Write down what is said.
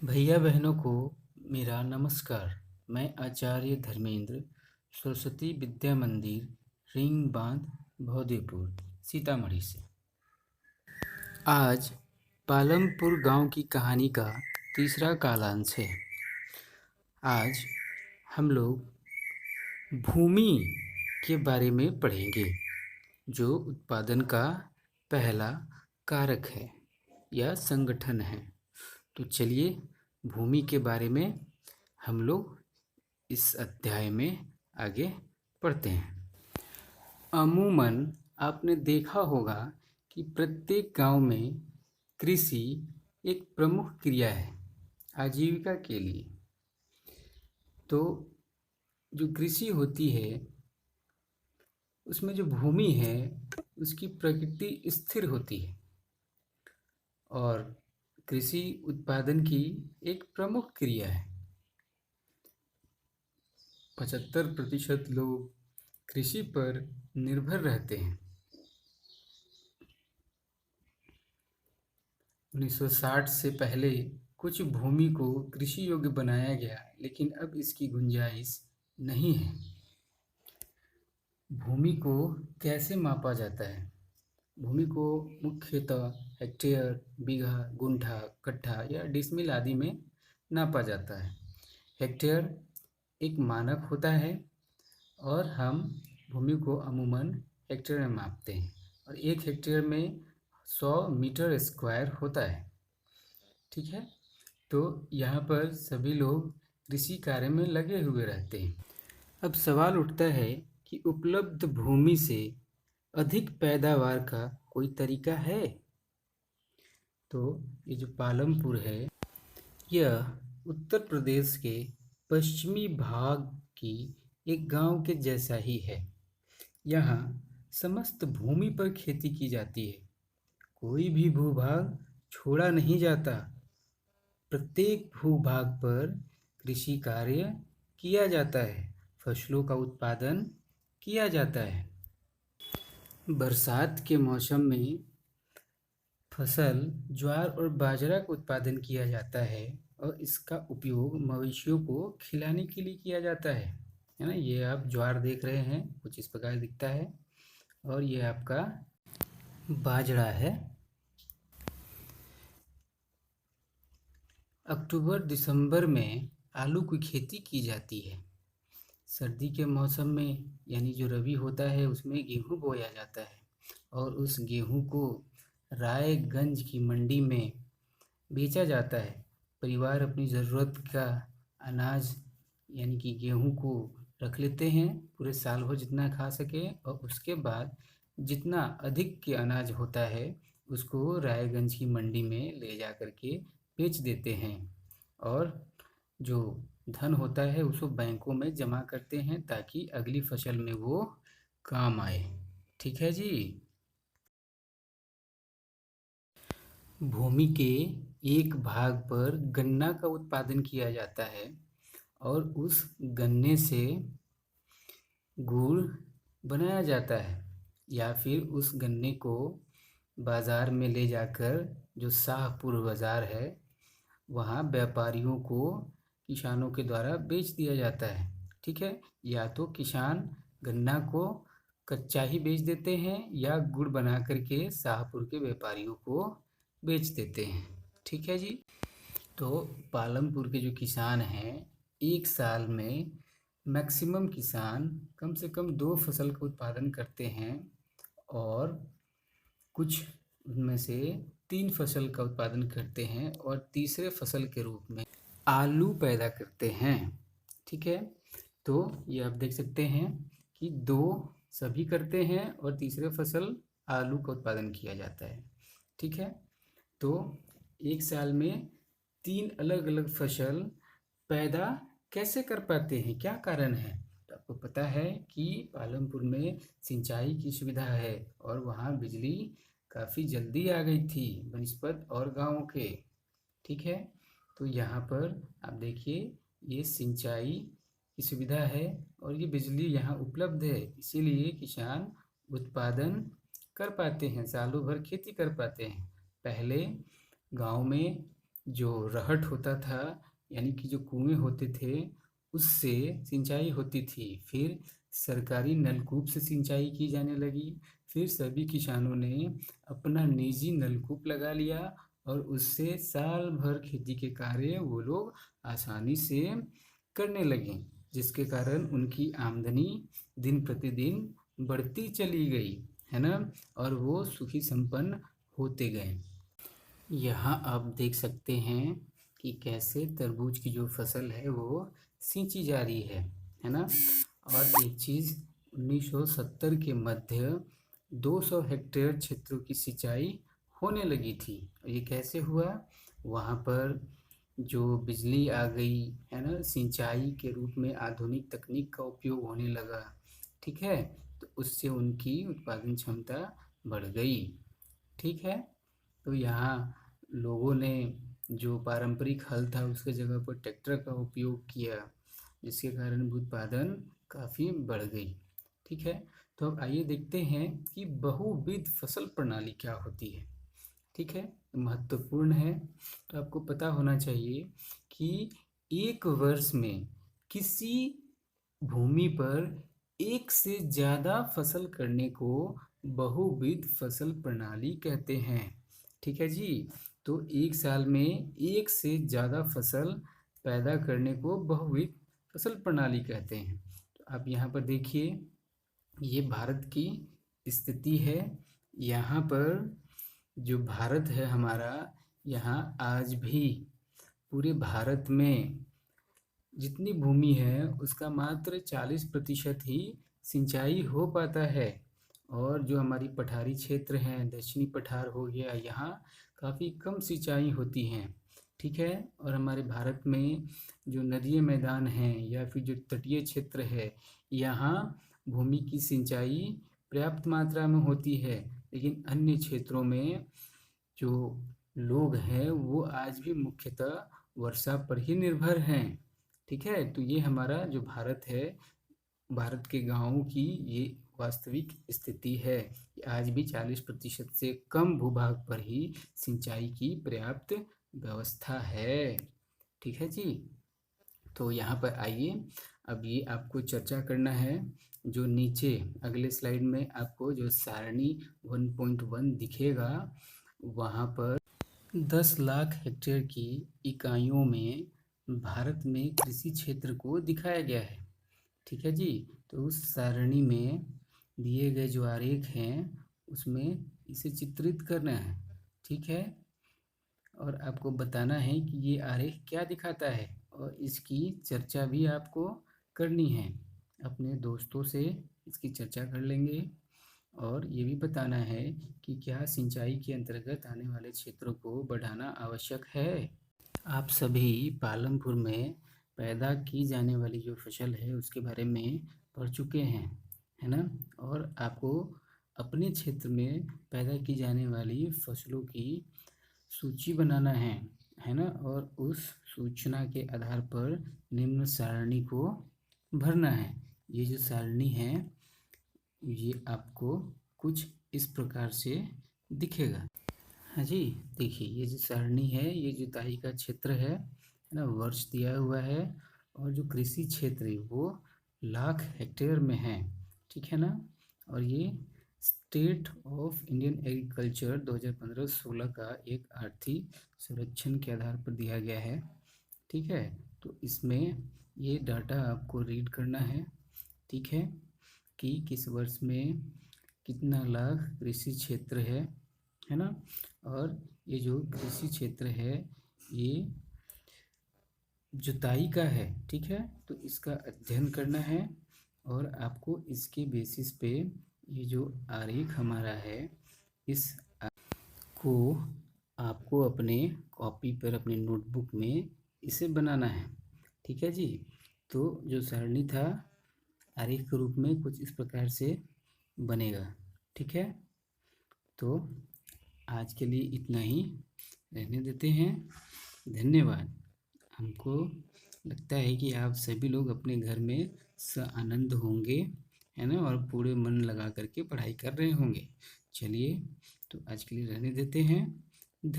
भैया बहनों को मेरा नमस्कार। मैं आचार्य धर्मेंद्र सरस्वती विद्या मंदिर रिंग बांध भौदेपुर सीतामढ़ी से आज पालमपुर गांव की कहानी का तीसरा कालांश है। आज हम लोग भूमि के बारे में पढ़ेंगे जो उत्पादन का पहला कारक है या संगठन है। तो चलिए भूमि के बारे में हम लोग इस अध्याय में आगे पढ़ते हैं। अमूमन आपने देखा होगा कि प्रत्येक गांव में कृषि एक प्रमुख क्रिया है आजीविका के लिए। तो जो कृषि होती है उसमें जो भूमि है उसकी प्रकृति स्थिर होती है और कृषि उत्पादन की एक प्रमुख क्रिया है। 75% लोग कृषि पर निर्भर रहते हैं। 1960 से पहले कुछ भूमि को कृषि योग्य बनाया गया, लेकिन अब इसकी गुंजाइश नहीं है। भूमि को कैसे मापा जाता है? भूमि को मुख्यतः हेक्टेयर, बीघा, गुंठा, कट्ठा या डिसमिल आदि में नापा जाता है। हेक्टेयर एक मानक होता है और हम भूमि को अमूमन हेक्टेयर में मापते हैं और 1 हेक्टेयर में 100 मीटर स्क्वायर होता है। ठीक है, तो यहाँ पर सभी लोग कृषि कार्य में लगे हुए रहते हैं। अब सवाल उठता है कि उपलब्ध भूमि से अधिक पैदावार का कोई तरीका है? तो ये जो पालमपुर है यह उत्तर प्रदेश के पश्चिमी भाग की एक गांव के जैसा ही है। यहाँ समस्त भूमि पर खेती की जाती है, कोई भी भूभाग छोड़ा नहीं जाता। प्रत्येक भूभाग पर कृषि कार्य किया जाता है, फसलों का उत्पादन किया जाता है। बरसात के मौसम में फसल ज्वार और बाजरा का उत्पादन किया जाता है और इसका उपयोग मवेशियों को खिलाने के लिए किया जाता है ना। ये आप ज्वार देख रहे हैं, कुछ इस प्रकार दिखता है और ये आपका बाजरा है। अक्टूबर दिसंबर में आलू की खेती की जाती है। सर्दी के मौसम में यानी जो रबी होता है उसमें गेहूँ बोया जाता है और उस गेहूँ को रायगंज की मंडी में बेचा जाता है। परिवार अपनी ज़रूरत का अनाज यानी कि गेहूँ को रख लेते हैं, पूरे साल भर जितना खा सके, और उसके बाद जितना अधिक के अनाज होता है उसको रायगंज की मंडी में ले जा कर के बेच देते हैं और जो धन होता है उसको बैंकों में जमा करते हैं ताकि अगली फसल में वो काम आए। ठीक है जी। भूमि के एक भाग पर गन्ना का उत्पादन किया जाता है और उस गन्ने से गुड़ बनाया जाता है या फिर उस गन्ने को बाज़ार में ले जाकर, जो शाहपुर बाज़ार है, वहाँ व्यापारियों को किसानों के द्वारा बेच दिया जाता है। ठीक है, या तो किसान गन्ना को कच्चा ही बेच देते हैं या गुड़ बना करके शाहपुर के व्यापारियों को बेच देते हैं। ठीक है जी। तो पालमपुर के जो किसान हैं, एक साल में मैक्सिमम किसान कम से कम 2 फसल का उत्पादन करते हैं और कुछ उनमें से 3 फसल का उत्पादन करते हैं और तीसरे फसल के रूप में आलू पैदा करते हैं। ठीक है, तो ये आप देख सकते हैं कि 2 सभी करते हैं और तीसरे फसल आलू का उत्पादन किया जाता है। ठीक है, तो एक साल में 3 अलग अलग फसल पैदा कैसे कर पाते हैं, क्या कारण है? तो आपको पता है कि पालमपुर में सिंचाई की सुविधा है और वहाँ बिजली काफ़ी जल्दी आ गई थी बनिस्पत और गाँवों के। ठीक है, तो यहाँ पर आप देखिए ये सिंचाई की सुविधा है और ये बिजली यहाँ उपलब्ध है, इसीलिए किसान उत्पादन कर पाते हैं, सालों भर खेती कर पाते हैं। पहले गांव में जो रहट होता था, यानी कि जो कुएँ होते थे, उससे सिंचाई होती थी। फिर सरकारी नलकूप से सिंचाई की जाने लगी। फिर सभी किसानों ने अपना निजी नलकूप लगा लिया और उससे साल भर खेती के कार्य वो लोग आसानी से करने लगे, जिसके कारण उनकी आमदनी दिन प्रतिदिन बढ़ती चली गई, है ना? और वो सुखी संपन्न होते गए। यहाँ आप देख सकते हैं कि कैसे तरबूज की जो फसल है वो सींची जा रही है ना? और एक चीज़ 1970 के मध्य 200 हेक्टेयर क्षेत्रों की सिंचाई होने लगी थी। और ये कैसे हुआ? वहाँ पर जो बिजली आ गई, है ना? सिंचाई के रूप में आधुनिक तकनीक का उपयोग होने लगा, ठीक है? तो उससे उनकी उत्पादन क्षमता बढ़ गई, ठीक है? तो यहाँ लोगों ने जो पारंपरिक हल था उसके जगह पर ट्रैक्टर का उपयोग किया, जिसके कारण उत्पादन काफ़ी बढ़ गई, ठीक है? तो अब आइए देखते हैं कि बहुविध फसल प्रणाली क्या होती है, ठीक है? महत्वपूर्ण है, तो आपको पता होना चाहिए कि एक वर्ष में किसी भूमि पर एक से ज़्यादा फसल करने को बहुविध फसल प्रणाली कहते हैं, ठीक है जी? तो एक साल में एक से ज़्यादा फसल पैदा करने को बहुविध फसल प्रणाली कहते हैं। तो आप यहाँ पर देखिए, ये भारत की स्थिति है। यहाँ पर जो भारत है हमारा, यहाँ आज भी पूरे भारत में जितनी भूमि है उसका मात्र 40% ही सिंचाई हो पाता है। और जो हमारी पठारी क्षेत्र हैं, दक्षिणी पठार हो गया, यहाँ काफ़ी कम सिंचाई होती हैं, ठीक है? और हमारे भारत में जो नदीय मैदान हैं या फिर जो तटीय क्षेत्र है, यहाँ भूमि की सिंचाई पर्याप्त मात्रा में होती है। लेकिन अन्य क्षेत्रों में जो लोग हैं वो आज भी मुख्यतः वर्षा पर ही निर्भर हैं, ठीक है? तो ये हमारा जो भारत है, भारत के गाँवों की ये वास्तविक स्थिति है कि आज भी 40% से कम भूभाग पर ही सिंचाई की पर्याप्त व्यवस्था है, ठीक है जी? तो यहाँ पर आइए, अब ये आपको चर्चा करना है। जो नीचे अगले स्लाइड में आपको जो सारणी 1.1 दिखेगा, वहाँ पर 10 लाख हेक्टेयर की इकाइयों में भारत में कृषि क्षेत्र को दिखाया गया है, ठीक है जी? तो उस सारणी में दिए गए जो आरेख हैं उसमें इसे चित्रित करना है, ठीक है? और आपको बताना है कि ये आरेख क्या दिखाता है और इसकी चर्चा भी आपको करनी है। अपने दोस्तों से इसकी चर्चा कर लेंगे और ये भी बताना है कि क्या सिंचाई के अंतर्गत आने वाले क्षेत्रों को बढ़ाना आवश्यक है। आप सभी पालमपुर में पैदा की जाने वाली जो फसल है उसके बारे में पढ़ चुके हैं, है ना? और आपको अपने क्षेत्र में पैदा की जाने वाली फसलों की सूची बनाना है ना? और उस सूचना के आधार पर निम्न सारणी को भरना है। ये जो सारणी है ये आपको कुछ इस प्रकार से दिखेगा। हाँ जी, देखिए ये जो सारणी है, ये जुताई का क्षेत्र है ना? वर्ष दिया हुआ है और जो कृषि क्षेत्र है वो लाख हेक्टेयर में है, ठीक है ना? और ये स्टेट ऑफ इंडियन एग्रीकल्चर 2015-16 का एक आर्थिक सर्वेक्षण के आधार पर दिया गया है, ठीक है? तो इसमें ये डाटा आपको रीड करना है, ठीक है? कि किस वर्ष में कितना लाख कृषि क्षेत्र है ना? और ये जो कृषि क्षेत्र है ये जुताई का है, ठीक है? तो इसका अध्ययन करना है और आपको इसके बेसिस पे ये जो आरेख हमारा है इस को आपको अपने कॉपी पर अपने नोटबुक में इसे बनाना है, ठीक है जी? तो जो सारणी था आरेख के रूप में कुछ इस प्रकार से बनेगा, ठीक है? तो आज के लिए इतना ही रहने देते हैं। धन्यवाद। हमको लगता है कि आप सभी लोग अपने घर में आनंद होंगे, है ना? और पूरे मन लगा करके पढ़ाई कर रहे होंगे। चलिए, तो आज के लिए रहने देते हैं। धन्यवाद।